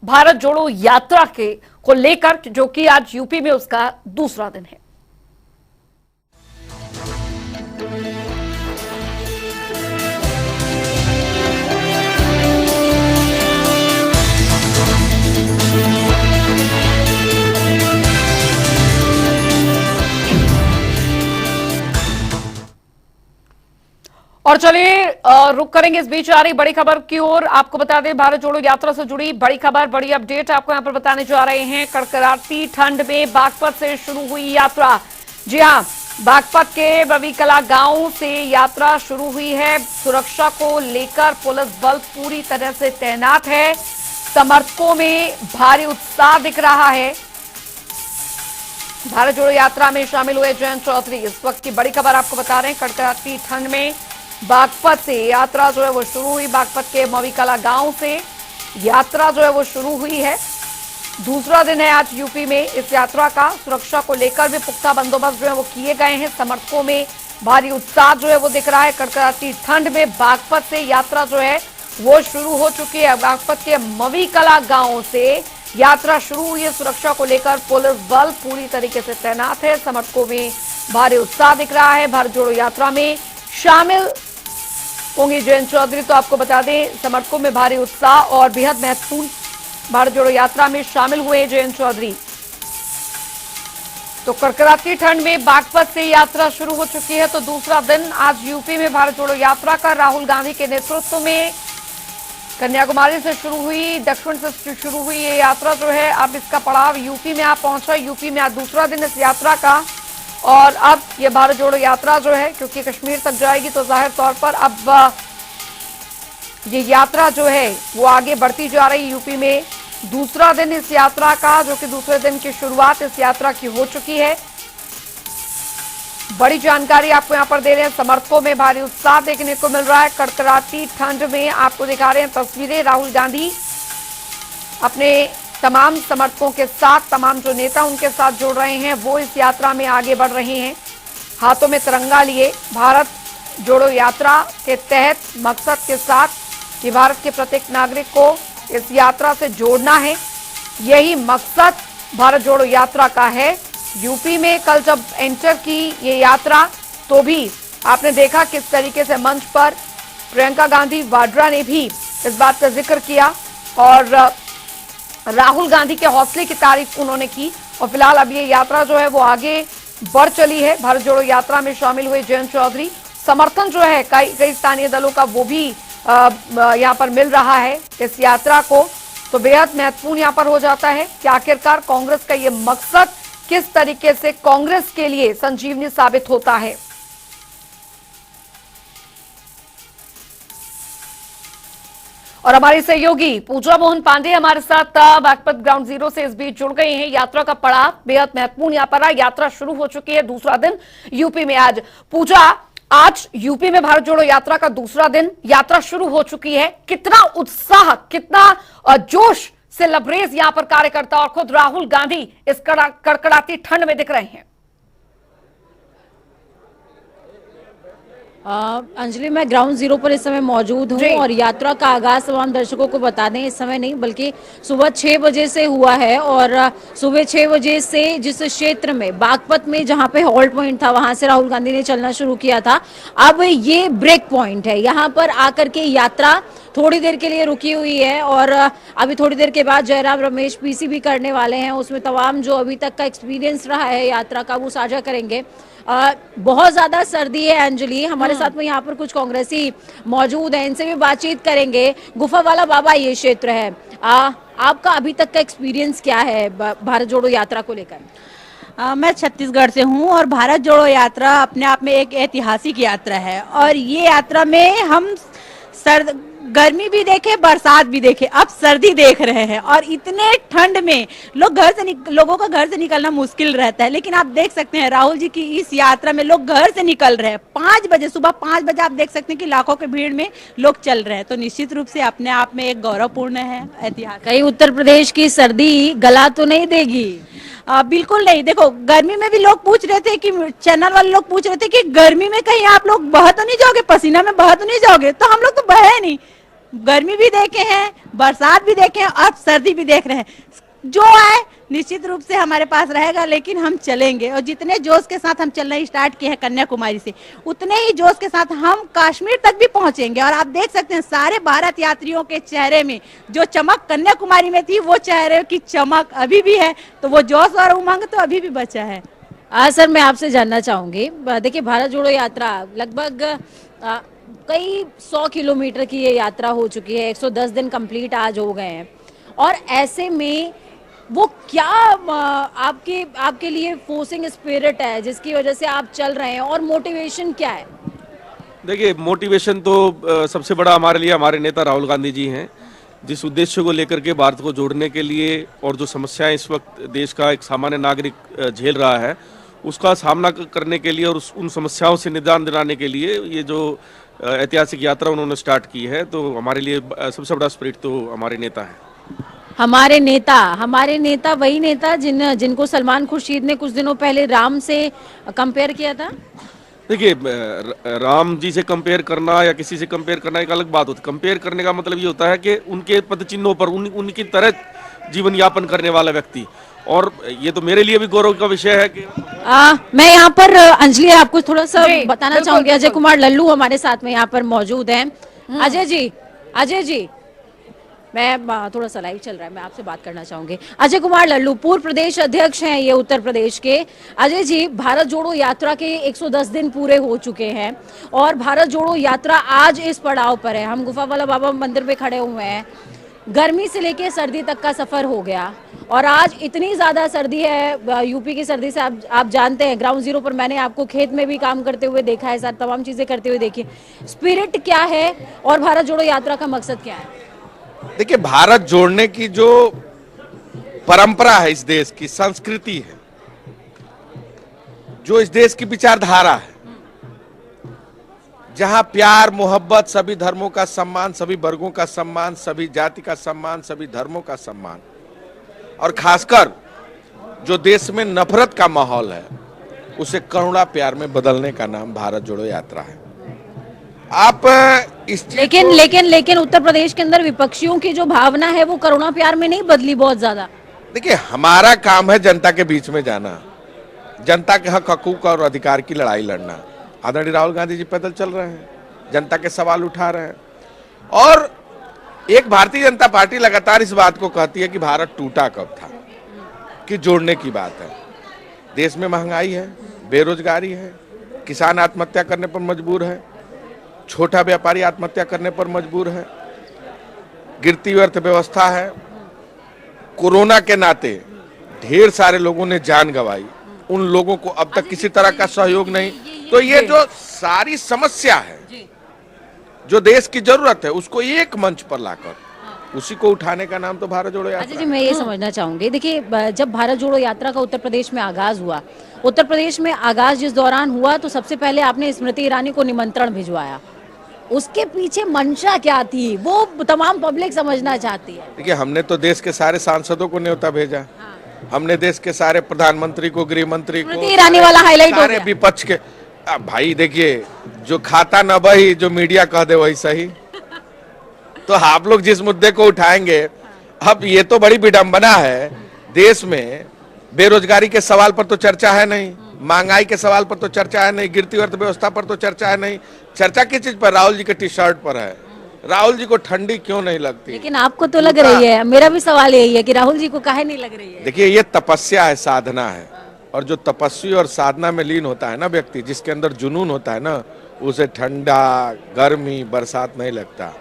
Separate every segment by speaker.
Speaker 1: भारत जोड़ो यात्रा के को लेकर, जो कि आज यूपी में उसका दूसरा दिन है। और चलिए रुक करेंगे इस बीच आ रही बड़ी खबर की ओर। आपको बता दें, भारत जोड़ो यात्रा से जुड़ी बड़ी खबर, बड़ी अपडेट आपको यहां पर बताने जा रहे हैं। कड़कड़ाती ठंड में बागपत से शुरू हुई यात्रा। जी हां, बागपत के बवीकला गांव से यात्रा शुरू हुई है। सुरक्षा को लेकर पुलिस बल पूरी तरह से तैनात है। समर्थकों में भारी उत्साह दिख रहा है। भारत जोड़ो यात्रा में शामिल हुए जयंत चौधरी। इस वक्त की बड़ी खबर आपको बता रहे हैं, कड़कड़ाती ठंड में बागपत से यात्रा जो है वो शुरू हुई। बागपत के मवीकला गांव से यात्रा जो है वो शुरू हुई है। दूसरा दिन है आज यूपी में इस यात्रा का। सुरक्षा को लेकर भी पुख्ता बंदोबस्त जो है वो किए गए हैं। समर्थकों में भारी उत्साह जो है वो दिख रहा है। कड़कड़ाती ठंड में बागपत से यात्रा जो है वो शुरू हो चुकी है। बागपत के मवीकला गांव से यात्रा शुरू हुई है। सुरक्षा को लेकर पुलिस बल पूरी तरीके से तैनात है। समर्थकों में भारी उत्साह दिख रहा है। भारत जोड़ो यात्रा में शामिल होंगे जयंत चौधरी। तो आपको बता दें, समर्थकों में भारी उत्साह और बेहद महत्वपूर्ण भारत जोड़ो यात्रा में शामिल हुए जयंत चौधरी। तो कड़कड़ाती ठंड में बागपत से यात्रा शुरू हो चुकी है। तो दूसरा दिन आज यूपी में भारत जोड़ो यात्रा का राहुल गांधी के नेतृत्व में कन्याकुमारी से शुरू हुई, दक्षिण से शुरू हुई ये यात्रा जो है अब इसका पड़ाव यूपी में आ पहुंचा। यूपी में आज दूसरा दिन इस यात्रा का। और अब ये भारत जोड़ो यात्रा जो है, क्योंकि कश्मीर तक जाएगी, तो जाहिर तौर पर अब ये यात्रा जो है वो आगे बढ़ती जा रही है। यूपी में दूसरा दिन इस यात्रा का, जो कि दूसरे दिन की शुरुआत इस यात्रा की हो चुकी है। बड़ी जानकारी आपको यहां पर दे रहे हैं। समर्थकों में भारी उत्साह देखने को मिल रहा है। कड़कड़ाती ठंड में आपको दिखा रहे हैं तस्वीरें। राहुल गांधी अपने तमाम समर्थकों के साथ, तमाम जो नेता उनके साथ जुड़ रहे हैं, वो इस यात्रा में आगे बढ़ रहे हैं हाथों में तिरंगा लिए। भारत जोड़ो यात्रा के तहत मकसद के साथ कि भारत के प्रत्येक नागरिक को इस यात्रा से जोड़ना है। यही मकसद भारत जोड़ो यात्रा का है। यूपी में कल जब एंटर की ये यात्रा, तो भी आपने देखा किस तरीके से मंच पर प्रियंका गांधी वाड्रा ने भी इस बात का जिक्र किया और राहुल गांधी के हौसले की तारीफ उन्होंने की। और फिलहाल अब ये यात्रा जो है वो आगे बढ़ चली है। भारत जोड़ो यात्रा में शामिल हुए जयंत चौधरी। समर्थन जो है कई स्थानीय दलों का वो भी यहाँ पर मिल रहा है इस यात्रा को। तो बेहद महत्वपूर्ण यहाँ पर हो जाता है कि आखिरकार कांग्रेस का ये मकसद किस तरीके से कांग्रेस के लिए संजीवनी साबित होता है। और हमारी सहयोगी पूजा मोहन पांडे हमारे साथ बागपत ग्राउंड जीरो से इस बीच जुड़ गए हैं। यात्रा का पड़ाव बेहद महत्वपूर्ण यहाँ पर रहा। यात्रा शुरू हो चुकी है, दूसरा दिन यूपी में आज। पूजा, आज यूपी में भारत जोड़ो यात्रा का दूसरा दिन, यात्रा शुरू हो चुकी है। कितना उत्साह, कितना जोश से लबरेज यहाँ पर कार्यकर्ता और खुद राहुल गांधी इस कड़कड़ाती ठंड में दिख रहे हैं।
Speaker 2: अंजलि, मैं ग्राउंड जीरो पर इस समय मौजूद हूं और यात्रा का आगाज तमाम दर्शकों को बता दें, इस समय नहीं बल्कि सुबह 6 बजे से हुआ है। और सुबह 6 बजे से जिस क्षेत्र में बागपत में जहां पे हॉल्ट पॉइंट था, वहां से राहुल गांधी ने चलना शुरू किया था। अब ये ब्रेक पॉइंट है, यहाँ पर आकर के यात्रा थोड़ी देर के लिए रुकी हुई है। और अभी थोड़ी देर के बाद जयराम रमेश पीसी भी करने वाले हैं, उसमें तमाम जो अभी तक का एक्सपीरियंस रहा है यात्रा का वो साझा करेंगे। बहुत ज्यादा सर्दी है अंजलि, हमारे साथ में यहाँ पर कुछ कांग्रेसी मौजूद हैं, इनसे भी बातचीत करेंगे। गुफा वाला बाबा ये क्षेत्र है, आपका अभी तक का एक्सपीरियंस क्या है भारत जोड़ो यात्रा को लेकर?
Speaker 3: मैं छत्तीसगढ़ से हूँ और भारत जोड़ो यात्रा अपने आप में एक ऐतिहासिक यात्रा है। और ये यात्रा में हम गर्मी भी देखे, बरसात भी देखे, अब सर्दी देख रहे हैं। और इतने ठंड में लोगों का घर से निकलना मुश्किल रहता है, लेकिन आप देख सकते हैं राहुल जी की इस यात्रा में लोग घर से निकल रहे हैं। 5 बजे, सुबह 5 बजे आप देख सकते हैं कि लाखों की भीड़ में लोग चल रहे हैं। तो निश्चित रूप से अपने आप में एक गौरवपूर्ण है, ऐतिहासिक।
Speaker 2: कहीं उत्तर प्रदेश की सर्दी गला तो नहीं देगी?
Speaker 3: बिल्कुल नहीं। देखो, गर्मी में भी लोग पूछ रहे थे कि चैनल वाले लोग पूछ रहे थे कि गर्मी में कहीं आप लोग बह तो नहीं जाओगे, पसीना में बह तो नहीं जाओगे? तो हम लोग तो बहे नहीं, गर्मी भी देखे हैं, बरसात भी देखे हैं, अब सर्दी भी देख रहे हैं। जो आए निश्चित रूप से हमारे पास रहेगा, लेकिन हम चलेंगे और जितने जोश के साथ हम चलना स्टार्ट किए हैं कन्याकुमारी से, उतने ही जोश के साथ हम कश्मीर तक भी पहुंचेंगे। और आप देख सकते हैं सारे भारत यात्रियों के चेहरे में जो चमक कन्याकुमारी में थी, वो चेहरे की चमक अभी भी है। तो वो जोश और उमंग तो अभी भी बचा है।
Speaker 2: सर, मैं आपसे जानना चाहूंगी, देखिए भारत जोड़ो यात्रा लगभग कई 100 किलोमीटर की ये यात्रा हो चुकी है, 110 दिन कंप्लीट आज हो गए हैं, और ऐसे में वो क्या आपके लिए फोर्सिंग स्पिरिट है जिसकी वजह से आप चल रहे हैं, और मोटिवेशन क्या है?
Speaker 4: देखिए, मोटिवेशन तो सबसे बड़ा हमारे लिए हमारे नेता राहुल गांधी जी हैं, जिस उद्देश्य को लेकर के भारत को जोड़ने के लिए और जो समस्याएं इस वक्त देश का एक सामान्य नागरिक झेल रहा है, उसका सामना करने के लिए और उन समस्याओं से निदान दिलाने के लिए ये जो ऐतिहासिक यात्रा उन्होंने स्टार्ट की है, तो हमारे लिए सबसे बड़ा स्पिरिट तो हमारे नेता है।
Speaker 2: हमारे नेता वही नेता जिनको सलमान खुर्शीद ने कुछ दिनों पहले राम से कंपेयर किया था।
Speaker 4: देखिए, राम जी से कंपेयर करना या किसी से कंपेयर करना एक अलग बात होती है। कंपेयर करने का मतलब ये होता है कि उनके पदचिन्हों पर उनकी तरह जीवन यापन करने वाला व्यक्ति, और ये तो मेरे लिए भी गौरव का विषय है कि
Speaker 2: मैं यहाँ पर अंजलि आपको थोड़ा सा बताना चाहूंगी। अजय कुमार लल्लू हमारे साथ में यहाँ पर मौजूद हैं। अजय जी, मैं थोड़ा सा लाइव चल रहा है, मैं आपसे बात करना चाहूंगी। अजय कुमार लल्लू पूर्व प्रदेश अध्यक्ष हैं ये उत्तर प्रदेश के। अजय जी, भारत जोड़ो यात्रा के 110 दिन पूरे हो चुके हैं और भारत जोड़ो यात्रा आज इस पड़ाव पर है। हम गुफा वाला बाबा मंदिर पे खड़े हुए हैं, गर्मी से लेके सर्दी तक का सफर हो गया, और आज इतनी ज्यादा सर्दी है, यूपी की सर्दी से आप जानते हैं। ग्राउंड जीरो पर मैंने आपको खेत में भी काम करते हुए देखा है, साथ तमाम चीजें करते हुए देखी। स्पिरिट क्या है और भारत जोड़ो यात्रा का मकसद क्या है?
Speaker 5: देखिए, भारत जोड़ने की जो परंपरा है, इस देश की संस्कृति है, जो इस देश की विचारधारा है, जहां प्यार मोहब्बत, सभी धर्मों का सम्मान, सभी वर्गों का सम्मान, सभी जाति का सम्मान, सभी धर्मों का सम्मान, और खासकर जो देश में नफरत का माहौल है उसे करुणा प्यार में बदलने का नाम भारत जोड़ो यात्रा है। आप इस
Speaker 2: लेकिन उत्तर प्रदेश के अंदर विपक्षियों की जो भावना है वो करुणा प्यार में नहीं बदली बहुत ज्यादा।
Speaker 5: देखिए, हमारा काम है जनता के बीच में जाना, जनता के हक हकूक और अधिकार की लड़ाई लड़ना। आदरणीय राहुल गांधी जी पैदल चल रहे हैं, जनता के सवाल उठा रहे हैं, और एक भारतीय जनता पार्टी लगातार इस बात को कहती है कि भारत टूटा कब था, कि जोड़ने की बात है। देश में महंगाई है, बेरोजगारी है, किसान आत्महत्या करने पर मजबूर है, छोटा व्यापारी आत्महत्या करने पर मजबूर है, गिरती हुई अर्थव्यवस्था है, कोरोना के नाते ढेर सारे लोगों ने जान गंवाई, उन लोगों को अब तक किसी तरह का सहयोग नहीं। तो ये जो सारी समस्या है, जो देश की जरूरत है, उसको एक मंच पर लाकर उसी को उठाने का नाम तो भारत जोड़ो यात्रा।
Speaker 2: अच्छा जी, मैं ये समझना चाहूंगी, देखिए जब भारत जोड़ो यात्रा का उत्तर प्रदेश में आगाज हुआ, उत्तर प्रदेश में आगाज जिस दौरान हुआ, तो सबसे पहले आपने स्मृति ईरानी को निमंत्रण भिजवाया। उसके पीछे मंशा क्या थी, वो तमाम पब्लिक समझना चाहती है।
Speaker 5: देखिए, हमने तो देश के सारे सांसदों को न्योता भेजा, हमने देश के सारे प्रधानमंत्री को, गृह मंत्री को,
Speaker 2: ईरानी वाला हाईलाइट हो गया।
Speaker 5: विपक्ष के भाई, देखिए, जो खाता न बही, जो मीडिया कह दे वही सही। तो आप लोग जिस मुद्दे को उठाएंगे, अब ये तो बड़ी विडंबना है, देश में बेरोजगारी के सवाल पर तो चर्चा है नहीं, महंगाई के सवाल पर तो चर्चा है नहीं, गिरती अर्थव्यवस्था पर तो चर्चा है नहीं। चर्चा किस चीज पर? राहुल जी के टी शर्ट पर है। राहुल जी को ठंडी क्यों नहीं लगती?
Speaker 2: लेकिन आपको तो लग रही है। मेरा भी सवाल यही है कि राहुल जी को काहे नहीं लग रही है?
Speaker 5: देखिए, ये तपस्या है, साधना है, और जो तपस्वी और साधना में लीन होता है ना व्यक्ति, जिसके अंदर जुनून होता है ना, उसे ठंडा, गर्मी, बरसात नहीं लगता।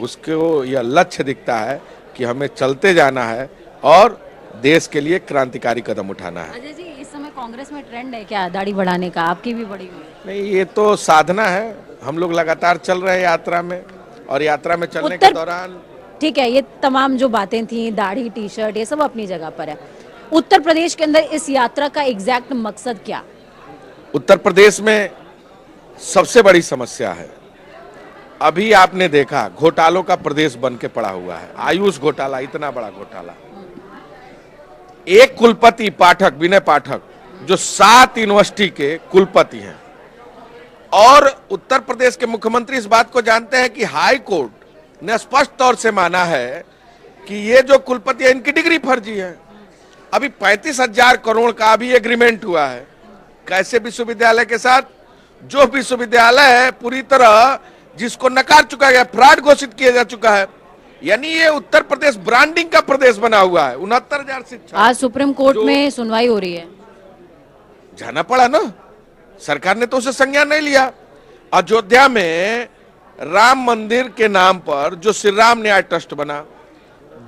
Speaker 5: उसको यह लक्ष्य दिखता है कि हमें चलते जाना है और देश के लिए क्रांतिकारी कदम उठाना है।
Speaker 2: अजय जी, इस समय कांग्रेस में ट्रेंड है क्या दाढ़ी बढ़ाने का? आपकी भी बड़ी हुई है।
Speaker 5: नहीं, ये तो साधना है। हम लोग लगातार चल रहे हैं यात्रा में, और यात्रा में चलने के दौरान,
Speaker 2: ठीक है, ये तमाम जो बातें थी, दाढ़ी, टी शर्ट, ये सब अपनी जगह पर है। उत्तर प्रदेश के अंदर इस यात्रा का एग्जैक्ट मकसद क्या?
Speaker 5: उत्तर प्रदेश में सबसे बड़ी समस्या है, अभी आपने देखा, घोटालों का प्रदेश बन के पड़ा हुआ है। आयुष घोटाला, इतना बड़ा घोटाला। एक कुलपति पाठक, विनय पाठक, जो 7 यूनिवर्सिटी के कुलपति हैं, और उत्तर प्रदेश के मुख्यमंत्री इस बात को जानते हैं कि हाई कोर्ट ने स्पष्ट तौर से माना है कि ये जो कुलपति है इनकी डिग्री फर्जी है। अभी 35,000 करोड़ का भी एग्रीमेंट हुआ है कैसे विश्वविद्यालय के साथ, जो विश्वविद्यालय है पूरी तरह जिसको नकार चुका गया, फ्रॉड घोषित किया जा चुका है। यानी ये उत्तर प्रदेश ब्रांडिंग का प्रदेश बना हुआ है। 69,000 शिक्षक
Speaker 2: आज सुप्रीम कोर्ट में सुनवाई हो रही है,
Speaker 5: जाना पड़ा ना, सरकार ने तो उसे संज्ञान नहीं लिया। अयोध्या में राम मंदिर के नाम पर जो श्री राम न्याय ट्रस्ट बना,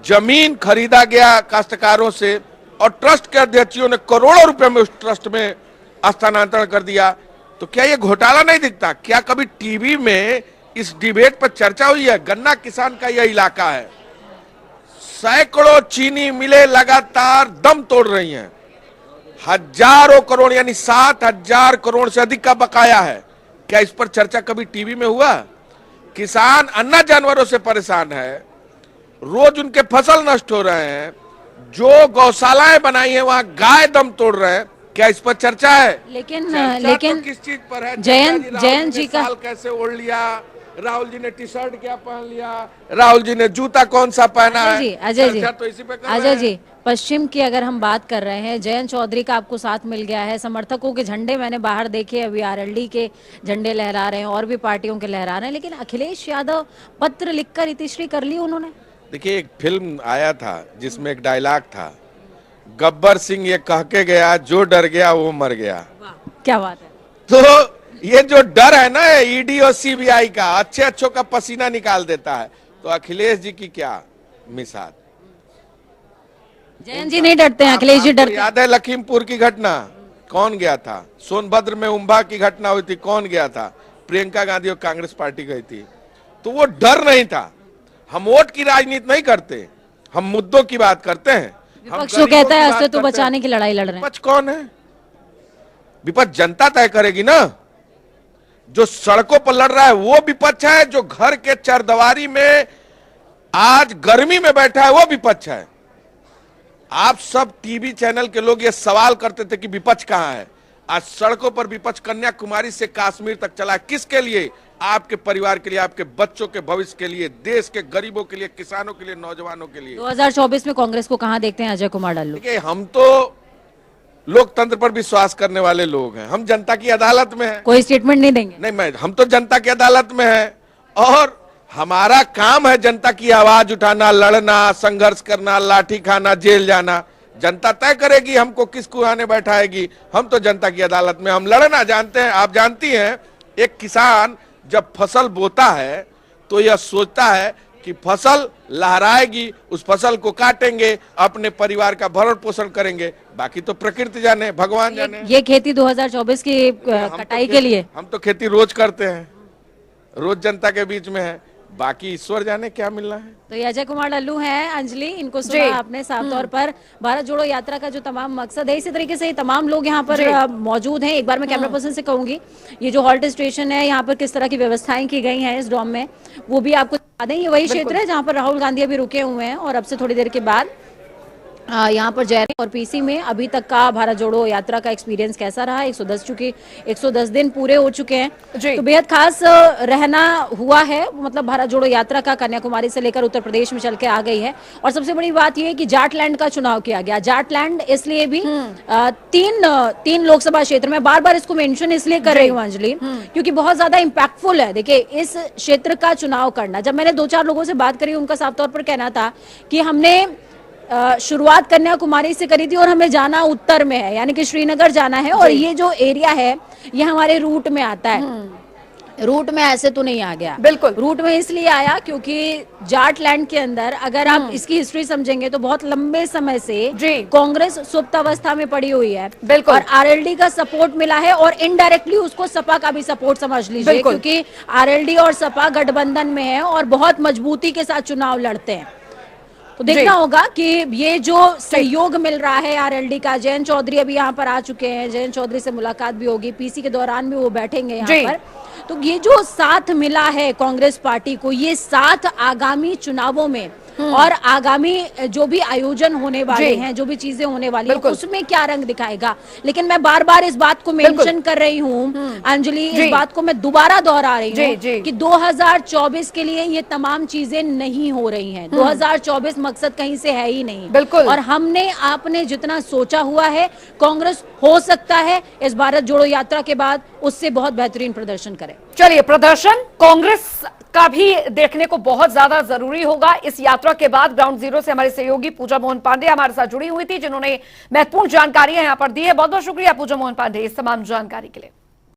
Speaker 5: जमीन खरीदा गया काश्तकारों से और ट्रस्ट के अध्यक्षों ने करोड़ों रुपए में उस ट्रस्ट में स्थानांतरण कर दिया। तो क्या ये घोटाला नहीं दिखता? क्या कभी टीवी में इस डिबेट पर चर्चा हुई है? गन्ना किसान का यह इलाका है, सैकड़ों चीनी मिलें लगातार दम तोड़ रही हैं, हजारों करोड़ यानी 7,000 करोड़ से अधिक का बकाया है। क्या इस पर चर्चा कभी टीवी में हुआ? किसान अन्ना जानवरों से परेशान है, रोज उनके फसल नष्ट हो रहे हैं, जो गौशालाएं बनाई हैं वहां गाय दम तोड़ रहे हैं। क्या इस पर चर्चा है?
Speaker 2: लेकिन
Speaker 5: चर्चा तो किस चीज पर है?
Speaker 2: जयंत जी का
Speaker 5: साल कैसे ओढ़ लिया, राहुल जी ने टी शर्ट क्या पहन लिया, राहुल जी ने जूता कौन सा पहना है,
Speaker 2: अजय जी,
Speaker 5: तो इसी पे कर रहे
Speaker 2: अजय
Speaker 5: हैं।
Speaker 2: जी, पश्चिम की अगर हम बात कर रहे हैं, जयंत चौधरी का आपको साथ मिल गया है, समर्थकों के झंडे मैंने बाहर देखे, अभी आरएलडी के झंडे लहरा रहे हैं और भी पार्टियों के लहरा रहे हैं, लेकिन अखिलेश यादव पत्र लिखकर इतिश्री कर ली उन्होंने।
Speaker 5: देखिए, एक फिल्म आया था जिसमें एक डायलॉग था, गब्बर सिंह ये कह के गया, जो डर गया वो मर गया।
Speaker 2: क्या बात है।
Speaker 5: तो ये जो डर है ना ईडी और सीबीआई का, अच्छे अच्छों का पसीना निकाल देता है। तो अखिलेश जी की क्या मिसाल?
Speaker 2: जयंत जी नहीं डरते हैं, अखिलेश जी डरते हैं।
Speaker 5: याद है लखीमपुर की घटना, कौन गया था? सोनभद्र में उम्भा की घटना हुई थी, कौन गया था? प्रियंका गांधी और कांग्रेस पार्टी गई थी। तो वो डर नहीं था। हम वोट की राजनीति नहीं करते, हम मुद्दों की बात करते हैं।
Speaker 2: विपक्ष तो कहता है अस्तित्व बचाने की लड़ाई लड़ रहे हैं।
Speaker 5: विपक्ष कौन है? विपक्ष जनता तय करेगी ना। जो सड़कों पर लड़ रहा है वो विपक्ष है, जो घर के चरदीवारी में आज गर्मी में बैठा है वो विपक्ष है। आप सब टीवी चैनल के लोग ये सवाल करते थे कि विपक्ष कहां है। आज सड़कों पर विपक्ष कन्याकुमारी से कश्मीर तक चला। किसके लिए? आपके परिवार के लिए, आपके बच्चों के भविष्य के लिए, देश के गरीबों के लिए, किसानों के लिए, नौजवानों के लिए।
Speaker 2: 2024 में कांग्रेस को कहां देखते हैं अजय कुमार डल्लू?
Speaker 5: देखिए, हम तो लोकतंत्र पर विश्वास करने वाले लोग हैं। हम जनता की अदालत में हैं।
Speaker 2: कोई स्टेटमेंट नहीं देंगे?
Speaker 5: नहीं, हम तो जनता की अदालत में हैं और हमारा काम है जनता की आवाज उठाना, लड़ना, संघर्ष करना, लाठी खाना, जेल जाना। जनता तय करेगी हमको किस कुआने बैठाएगी। हम तो जनता की अदालत में, हम लड़ना जानते हैं। आप जानती हैं, एक किसान जब फसल बोता है तो यह सोचता है कि फसल लहराएगी, उस फसल को काटेंगे, अपने परिवार का भरण पोषण करेंगे, बाकी तो प्रकृति जाने, भगवान जाने।
Speaker 2: ये खेती 2024 की कटाई के लिए?
Speaker 5: हम तो खेती रोज करते हैं, रोज जनता के बीच में है, बाकी ईश्वर जाने क्या मिलना है।
Speaker 2: तो ये अजय कुमार डल्लू हैं। अंजलि, इनको सुना आपने साफ तौर पर भारत जोड़ो यात्रा का जो तमाम मकसद है, इसी तरीके से तमाम लोग यहाँ पर मौजूद हैं। एक बार मैं कैमरा पर्सन से कहूंगी ये जो हॉल्ट स्टेशन है, यहाँ पर किस तरह की व्यवस्थाएं की गई हैं इस डॉम में, वो भी आपको बता दें। ये वही क्षेत्र है जहाँ पर राहुल गांधी अभी रुके हुए हैं और अब से थोड़ी देर के बाद यहाँ पर जा रहे हैं। और पीसी में अभी तक का भारत जोड़ो यात्रा का एक्सपीरियंस कैसा रहा? 110 दिन पूरे हो चुके हैं, तो बेहद खास रहना हुआ है। मतलब भारत जोड़ो यात्रा का कन्याकुमारी से लेकर उत्तर प्रदेश में चल के आ गई है। और सबसे बड़ी बात यह है कि जाटलैंड का चुनाव किया गया। जाटलैंड इसलिए भी तीन लोकसभा क्षेत्र में, बार बार इसको मेंशन इसलिए कर रही हूँ अंजलि, क्योंकि बहुत ज्यादा इम्पैक्टफुल है। देखिए, इस क्षेत्र का चुनाव करना, जब मैंने 2-4 लोगों से बात करी, उनका साफ तौर पर कहना था कि हमने शुरुआत कन्याकुमारी से करी थी और हमें जाना उत्तर में है, यानी कि श्रीनगर जाना है, और ये जो एरिया है ये हमारे रूट में आता है। रूट में ऐसे तो नहीं आ गया,
Speaker 1: बिल्कुल
Speaker 2: रूट में इसलिए आया क्योंकि जाटलैंड के अंदर अगर आप इसकी हिस्ट्री समझेंगे तो बहुत लंबे समय से कांग्रेस सुप्त अवस्था में पड़ी हुई है,
Speaker 1: बिल्कुल,
Speaker 2: और आरएलडी का सपोर्ट मिला है और इनडायरेक्टली उसको सपा का भी सपोर्ट समझ लीजिए, क्योंकि आरएलडी और सपा गठबंधन में है और बहुत मजबूती के साथ चुनाव लड़ते हैं। तो देखना होगा कि ये जो सहयोग मिल रहा है आरएलडी का। जयंत चौधरी अभी यहाँ पर आ चुके हैं, जयंत चौधरी से मुलाकात भी होगी, पीसी के दौरान भी वो बैठेंगे यहाँ पर। तो ये जो साथ मिला है कांग्रेस पार्टी को, ये साथ आगामी चुनावों में और आगामी जो भी आयोजन होने वाले
Speaker 1: जी।
Speaker 2: हैं, जो भी चीजें होने वाली हैं,
Speaker 1: बिल्कुल।
Speaker 2: उसमें क्या रंग दिखाएगा। लेकिन मैं बार बार इस बात को मेंशन कर रही हूँ अंजलि,
Speaker 1: जी।
Speaker 2: इस बात को मैं दोबारा दोहरा रही
Speaker 1: जी,
Speaker 2: हूँ
Speaker 1: जी।
Speaker 2: कि 2024 के लिए ये तमाम चीजें नहीं हो रही हैं। 2024 मकसद कहीं से है ही नहीं।
Speaker 1: बिल्कुल।
Speaker 2: और हमने आपने जितना सोचा हुआ है, कांग्रेस हो सकता है इस भारत जोड़ो यात्रा के बाद उससे बहुत बेहतरीन प्रदर्शन करे।
Speaker 1: चलिए, प्रदर्शन कांग्रेस का भी देखने को बहुत ज्यादा जरूरी होगा इस यात्रा के बाद। ग्राउंड जीरो से हमारे सहयोगी पूजा मोहन पांडे हमारे साथ जुड़ी हुई थी, जिन्होंने महत्वपूर्ण जानकारियां यहां पर दी है। बहुत बहुत शुक्रिया पूजा मोहन पांडे इस तमाम जानकारी के लिए।